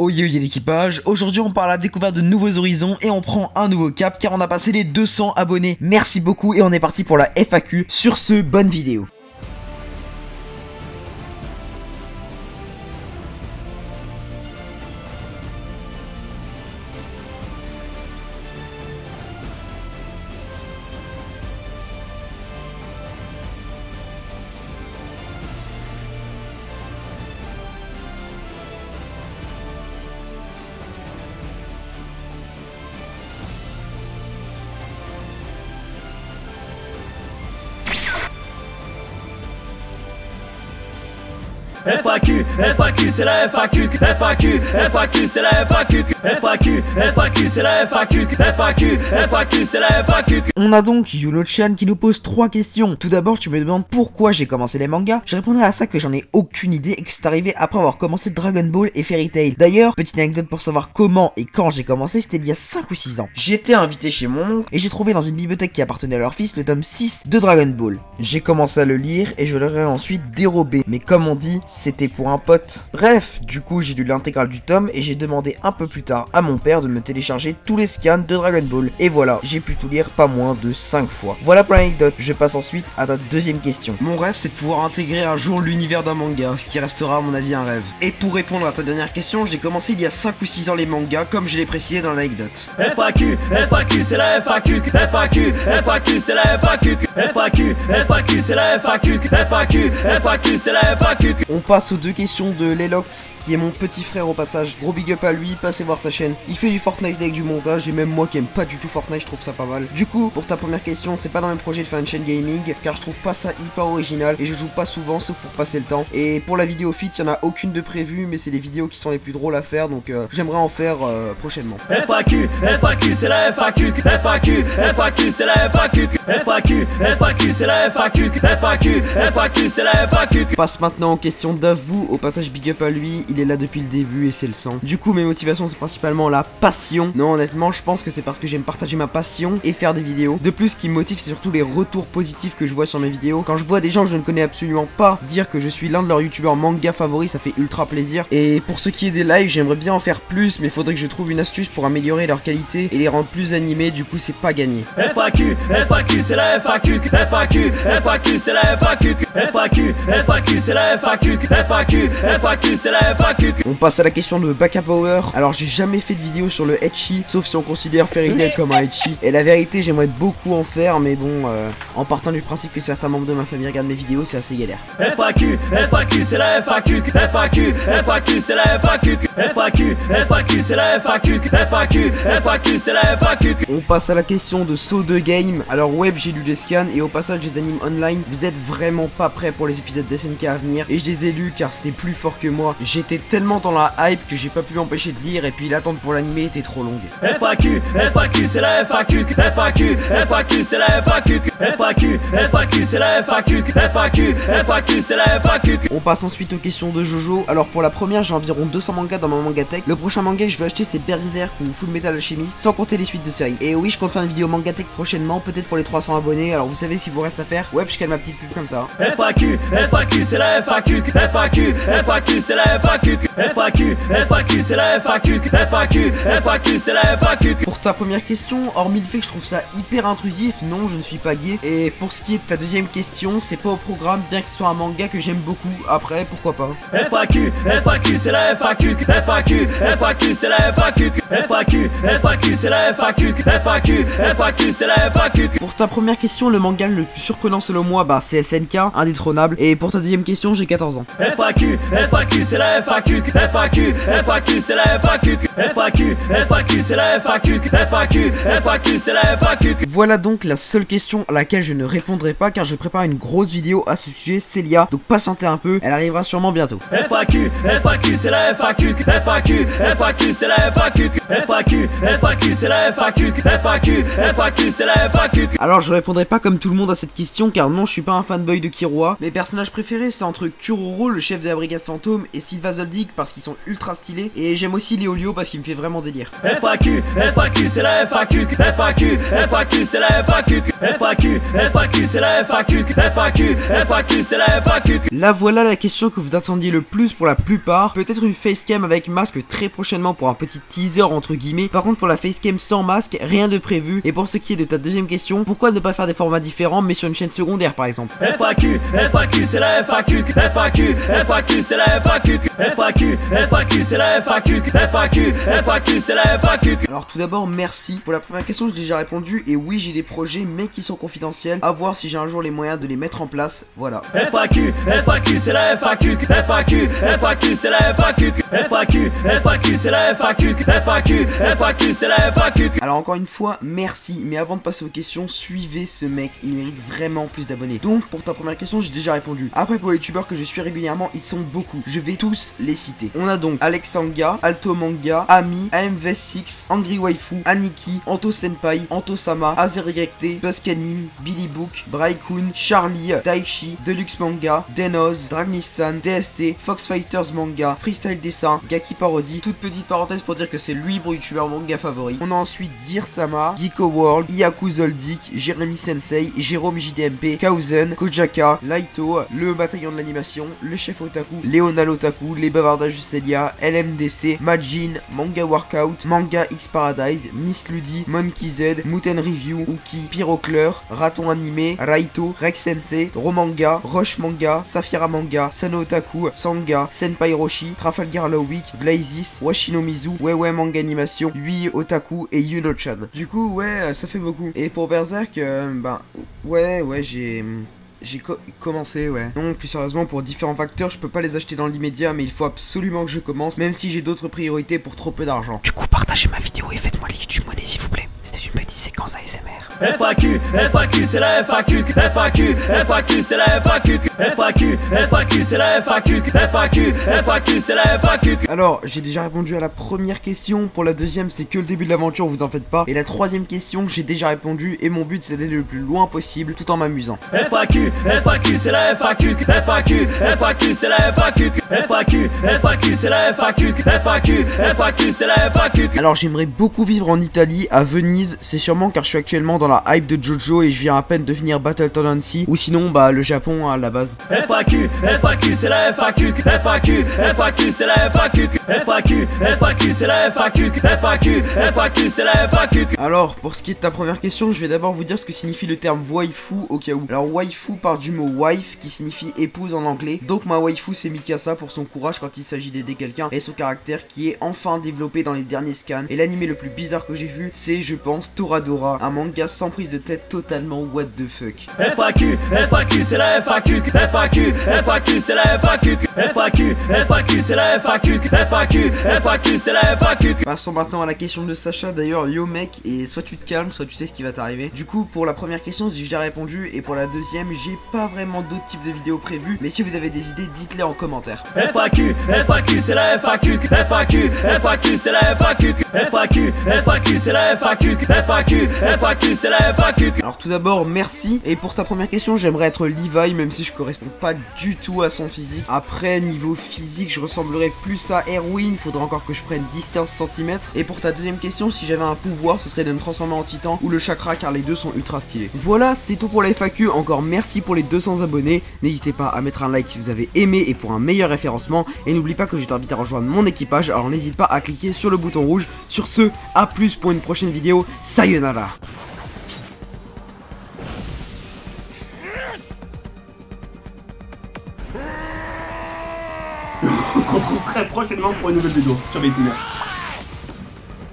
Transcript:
Oh yo yo l'équipage, aujourd'hui on part à la découverte de nouveaux horizons et on prend un nouveau cap car on a passé les 200 abonnés. Merci beaucoup et on est parti pour la FAQ. Sur ce, bonne vidéo. FAQ, FAQ, c'est la FAQ, FAQ, FAQ, c'est la FAQ, FAQ, FAQ, c'est la FAQ, FAQ, FAQ, c'est la FAQ. On a donc Yulochan qui nous pose 3 questions. Tout d'abord, tu me demandes pourquoi j'ai commencé les mangas. Je répondrai à ça que j'en ai aucune idée et que c'est arrivé après avoir commencé Dragon Ball et Fairy Tail. D'ailleurs, petite anecdote pour savoir comment et quand j'ai commencé, c'était il y a 5 ou 6 ans. J'étais invité chez mon oncle et j'ai trouvé dans une bibliothèque qui appartenait à leur fils le tome 6 de Dragon Ball. J'ai commencé à le lire et je l'aurais ensuite dérobé. Mais comme on dit, c'était pour un pote. Bref, du coup j'ai lu l'intégrale du tome et j'ai demandé un peu plus tard à mon père de me télécharger tous les scans de Dragon Ball. Et voilà, j'ai pu tout lire pas moins de 5 fois. Voilà pour l'anecdote, je passe ensuite à ta deuxième question. Mon rêve c'est de pouvoir intégrer un jour l'univers d'un manga, ce qui restera à mon avis un rêve. Et pour répondre à ta dernière question, j'ai commencé il y a 5 ou 6 ans les mangas comme je l'ai précisé dans l'anecdote. FAQ, FAQ, c'est la FAQ, FAQ, FAQ, c'est la FAQ, FAQ, FAQ, c'est la FAQ, FAQ, FAQ, c'est la FAQ. On passe aux 2 questions de Lelox, qui est mon petit frère au passage. Gros big up à lui, passez voir sa chaîne. Il fait du Fortnite avec du montage, et même moi qui aime pas du tout Fortnite, je trouve ça pas mal. Du coup, pour ta première question, c'est pas dans mes projets de faire une chaîne gaming, car je trouve pas ça hyper original, et je joue pas souvent, sauf pour passer le temps. Et pour la vidéo fit, il y en a aucune de prévue, mais c'est les vidéos qui sont les plus drôles à faire, donc j'aimerais en faire prochainement. FAQ, FAQ, c'est la FAQ, FAQ, FAQ, c'est la FAQ, FAQ, FAQ, c'est la FAQ, FAQ, FAQ, c'est la FAQ. On passe maintenant aux questions d'Avou. Au passage, big up à lui, il est là depuis le début et c'est le sang. Du coup, mes motivations, c'est principalement la passion. Non, honnêtement, je pense que c'est parce que j'aime partager ma passion et faire des vidéos. De plus, ce qui me motive, c'est surtout les retours positifs que je vois sur mes vidéos. Quand je vois des gens que je ne connais absolument pas dire que je suis l'un de leurs youtubeurs manga favoris, ça fait ultra plaisir. Et pour ce qui est des lives, j'aimerais bien en faire plus, mais il faudrait que je trouve une astuce pour améliorer leur qualité et les rendre plus animés. Du coup, c'est pas gagné. FAQ, FAQ, c'est la FAQ, FAQ, FAQ, c'est la FAQ, FAQ, FAQ, c'est la FAQ, FAQ, FAQ, c'est la FAQ. On passe à la question de Baka Power. Alors j'ai jamais fait de vidéo sur le ecchi, sauf si on considère Fairy Tail comme un ecchi. Et la vérité, j'aimerais beaucoup en faire, mais bon, en partant du principe que certains membres de ma famille regardent mes vidéos, c'est assez galère. FAQ, FAQ, c'est la FAQ, FAQ, FAQ, c'est la FAQ, FAQ, FAQ, c'est la FAQ, FAQ, FAQ, c'est la FAQ. On passe à la question de Saut de Game. Alors web, j'ai lu les scans et au passage des animes online. Vous êtes vraiment pas prêts pour les épisodes d'SNK à venir et je les ai lus car c'était plus fort que moi. J'étais tellement dans la hype que j'ai pas pu m'empêcher de lire et puis l'attente pour l'anime était trop longue. FAQ, FAQ, c'est la FAQ, FAQ, FAQ, c'est la FAQ, FAQ, FAQ, c'est la FAQ, FAQ, FAQ, c'est la FAQ. On passe ensuite aux questions de Jojo. Alors pour la première, j'ai environ 200 mangas dans ma mangatech. Le prochain manga que je vais acheter c'est Berserk ou Full Metal Alchemist, sans compter les suites de série. Et oui, je compte faire une vidéo mangatech prochainement, peut-être pour les 300 abonnés. Alors vous savez si vous reste à faire. Ouais, je cale ma petite pub comme ça. FAQ, FAQ, c'est la FAQ, FAQ, FAQ, c'est la FAQ, FAQ, FAQ, c'est la FAQ, FAQ, FAQ, c'est la FAQ. Pour ta première question, hormis le fait que je trouve ça hyper intrusif, non, je ne suis pas gay. Et pour ce qui est de ta deuxième question, c'est pas au programme, bien que ce soit un manga que j'aime beaucoup. Après, pourquoi pas. FAQ, FAQ, c'est la FAQ, FAQ, FAQ, c'est la FAQ, FAQ, FAQ, c'est la FAQ, FAQ, FAQ, c'est la FAQ. Pour ta première question, le manga le plus surprenant selon moi, bah c'est SNK, indétrônable. Et pour ta deuxième question, j'ai 14 ans. FAQ, FAQ, c'est la FAQ, FAQ, FAQ, c'est la FAQ, FAQ, FAQ, c'est la FAQ, FAQ, FAQ, c'est la FAQ. Voilà donc la seule question à laquelle je ne répondrai pas car je prépare une grosse vidéo à ce sujet, Célia. Donc patientez un peu, elle arrivera sûrement bientôt. FAQ, FAQ, c'est la FAQ, FAQ, FAQ, c'est la FAQ, FAQ, FAQ, c'est la FAQ, FAQ, FAQ, c'est la FAQ. Alors je répondrai pas comme tout le monde à cette question car non, je suis pas un fanboy de Killua. Mes personnages préférés c'est entre Kuroro Zoro, le chef de la brigade fantôme, et Silva Zoldyck parce qu'ils sont ultra stylés. Et j'aime aussi Léolio parce qu'il me fait vraiment délire. FAQ, FAQ, c'est la FAQ. FAQ, FAQ, c'est la FAQ. FAQ, FAQ, c'est la FAQ. FAQ, FAQ, c'est la FAQ. Là voilà la question que vous attendiez le plus pour la plupart. Peut-être une facecam avec masque très prochainement pour un petit teaser entre guillemets. Par contre pour la facecam sans masque, rien de prévu. Et pour ce qui est de ta deuxième question, pourquoi ne pas faire des formats différents mais sur une chaîne secondaire par exemple? FAQ, FAQ, c'est la FAQ. FAQ, FAQ, c'est la FAQ. FAQ, FAQ, c'est la FAQ. FAQ, FAQ, c'est la FAQ. Alors tout d'abord merci. Pour la première question j'ai déjà répondu. Et oui j'ai des projets mais qui sont confidentiels. À voir si j'ai un jour les moyens de les mettre en place. Voilà. FAQ, FAQ, c'est la FAQ. FAQ, FAQ, c'est la FAQ. FAQ, FAQ, c'est la FAQ. FAQ, FAQ, c'est la FAQ. Alors encore une fois merci. Mais avant de passer aux questions, suivez ce mec. Il mérite vraiment plus d'abonnés. Donc pour ta première question j'ai déjà répondu. Après pour les youtubeurs que je suis régulièrement, ils sont beaucoup. Je vais tous les citer. On a donc Alex Sanga, Alto Manga, Ami, AMV6, Angry Waifu, Aniki, Anto Senpai, Anto Sama, AzerYT, Buskanim, Billy Book, Braikun, Charlie, Daichi, Deluxe Manga, Denoz, Dragnissan, DST, Fox Fighters Manga, Freestyle Dessin, Gaki Parody. Toute petite parenthèse pour dire que c'est lui mon youtubeur manga favori. On a ensuite Gear Sama, Geeko World, Iyaku Zoldyck, Jeremy Sensei, Jérôme JDMP, Kauzen, Kojaka, Laito, le bataillon de l'animation, le chef Otaku, Léona l'Otaku, les bavardages de Celia, LMDC, Majin, Manga Workout, Manga X Paradise, Miss Ludi, Monkey Z, Muten Review, Uki, Pyrocleur, Raton Animé, Raito, Rex Sensei, Romanga, Roche Manga, Safira Manga, Sano Otaku, Sanga, Senpai Roshi, Trafalgar Lowik, Blazis, Washino Mizu, Wewe Manga Animation, Yui Otaku et Yuno-chan. Du coup ouais ça fait beaucoup. Et pour Berserk ouais j'ai commencé, ouais. Non, plus sérieusement, pour différents facteurs, je peux pas les acheter dans l'immédiat, mais il faut absolument que je commence, même si j'ai d'autres priorités pour trop peu d'argent. Du coup, partagez ma vidéo et faites-moi les YouTube monnaie, s'il vous plaît. C'était une petite séquence ASMR. FAQ, FAQ, c'est la FAQ. FAQ, FAQ, c'est la FAQ. FAQ, FAQ, c'est la FAQ. FAQ, FAQ, c'est la FAQ. Alors, j'ai déjà répondu à la première question. Pour la deuxième, c'est que le début de l'aventure, vous en faites pas. Et la troisième question, j'ai déjà répondu. Et mon but, c'est d'aller le plus loin possible, tout en m'amusant. FAQ, FAQ, c'est la FAQ. FAQ, FAQ, c'est la FAQ. FAQ, FAQ, c'est la FAQ. FAQ, FAQ, c'est la FAQ. Alors, j'aimerais beaucoup vivre en Italie, à Venise. C'est sûrement car je suis actuellement dans la hype de JoJo et je viens à peine de finir Battle Tendency. Ou sinon, le Japon à la base. FAQ, FAQ, c'est la FAQ. FAQ, FAQ, c'est la FAQ. FAQ, FAQ, c'est la FAQ. FAQ, FAQ, c'est la FAQ. Alors, pour ce qui est de ta première question, je vais d'abord vous dire ce que signifie le terme waifu au cas où. Alors, waifu part du mot wife qui signifie épouse en anglais. Donc, ma waifu c'est Mikasa pour son courage quand il s'agit d'aider quelqu'un et son caractère qui est enfin développé dans les derniers scans. Et l'animé le plus bizarre que j'ai vu, c'est, je pense, Toradora, un manga sans prise de tête totalement what the fuck. FAQ, FAQ, c'est la FAQ. FAQ, FAQ, c'est la FAQ. FAQ, FAQ, c'est la FAQ. FAQ, FAQ, c'est la FAQ. Passons maintenant à la question de Sacha. D'ailleurs, yo mec, et soit tu te calmes, soit tu sais ce qui va t'arriver. Du coup, pour la première question, j'ai déjà répondu. Et pour la deuxième, j'ai pas vraiment d'autres types de vidéos prévues. Mais si vous avez des idées, dites-les en commentaire. FAQ, FAQ, c'est la FAQ. FAQ, FAQ, c'est la FAQ. FAQ, FAQ, c'est la FAQ. FAQ, FAQ, c'est la FAQ. Alors tout d'abord, merci. Et pour ta première question, j'aimerais être Levi, même si je correspond pas du tout à son physique. Après, niveau physique, je ressemblerais plus à Erwin. Faudra encore que je prenne 10-15 cm. Et pour ta deuxième question, si j'avais un pouvoir, ce serait de me transformer en titan ou le chakra, car les deux sont ultra stylés. Voilà, c'est tout pour la FAQ. Encore merci pour les 200 abonnés. N'hésitez pas à mettre un like si vous avez aimé et pour un meilleur référencement. Et n'oublie pas que je t'invite à rejoindre mon équipage. Alors n'hésite pas à cliquer sur le bouton rouge. Sur ce, à plus pour une prochaine vidéo. Sayonara. On se retrouve très prochainement pour une nouvelle vidéo sur Vitener.